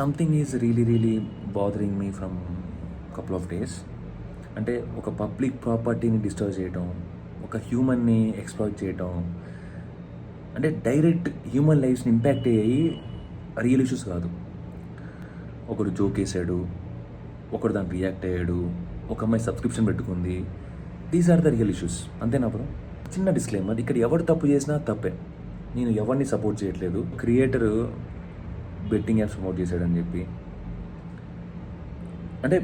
Something is really bothering me from couple of days. అంటే ఒక public ప్రాపర్టీని disturb చేయటం, ఒక హ్యూమన్ని ఎక్స్‌ప్లాయిట్ చేయటం, అంటే డైరెక్ట్ హ్యూమన్ లైఫ్స్‌ని ఇంపాక్ట్ అయ్యాయి రియల్ ఇష్యూస్ కాదు. ఒకడు జోకేసాడు, ఒకడు దానికి రియాక్ట్ అయ్యాడు, ఒక అమ్మాయి సబ్స్క్రిప్షన్ పెట్టుకుంది. These are the real issues. అంతేనా బ్రో? చిన్న డిస్క్లైమర్, ఇక్కడ ఎవరు తప్పు చేసినా తప్పే. నేను ఎవరిని సపోర్ట్ చేయట్లేదు. క్రియేటర్ బెట్టింగ్ యాప్స్ ప్రమోట్ చేశాడని చెప్పి, అంటే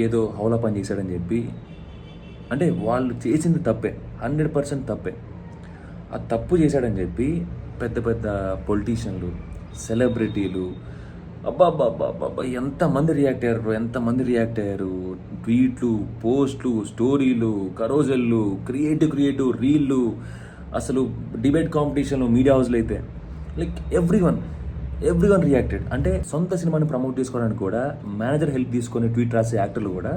ఏదో హౌలా పని చేశాడని చెప్పి, అంటే వాళ్ళు చేసింది తప్పే, 100% తప్పే. ఆ తప్పు చేశాడని చెప్పి పెద్ద పెద్ద పొలిటీషియన్లు, సెలబ్రిటీలు, అబ్బా ఎంతమంది రియాక్ట్ అయ్యారు. ట్వీట్లు, పోస్ట్లు, స్టోరీలు, కరోజల్లు, క్రియేటివ్ రీళ్ళు, అసలు డిబేట్ కాంపిటీషన్లు, మీడియా హౌస్లో అయితే లైక్ ఎవ్రీవన్ రియాక్టెడ్. అంటే సొంత సినిమాని ప్రమోట్ చేసుకోవడానికి కూడా మేనేజర్ హెల్ప్ తీసుకొని ట్వీట్ రాసే యాక్టర్లు కూడా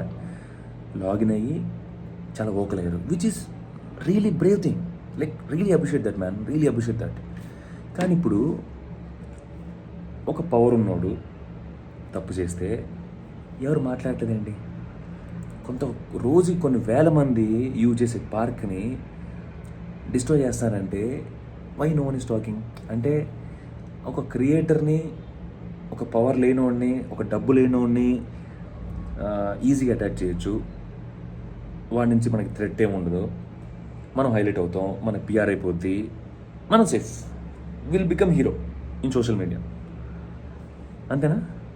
లాగిన్ అయ్యి చాలా వోకల్ అయ్యారు, which is really Brave thing. Like really appreciate that man, really appreciate that. కానీ ఇప్పుడు ఒక పవర్ ఉన్నోడు తప్పు చేస్తే ఎవరు మాట్లాడలేదండి. రోజుకి కొన్ని వేల మంది యూజ్ చేసే పార్క్ని డిస్ట్రాయ్ చేస్తారంటే why no one is talking? అంటే ఒక క్రియేటర్ని, ఒక పవర్ లేనివాడిని, ఒక డబ్బు లేనివాడిని ఈజీగా అటాక్ చేయొచ్చు. వాడి నుంచి మనకి థ్రెట్ ఏమి ఉండదు. మనం హైలైట్ అవుతాం, మన పిఆర్ అయిపోద్ది, మనం safe, will become hero in social media. అంతేనా?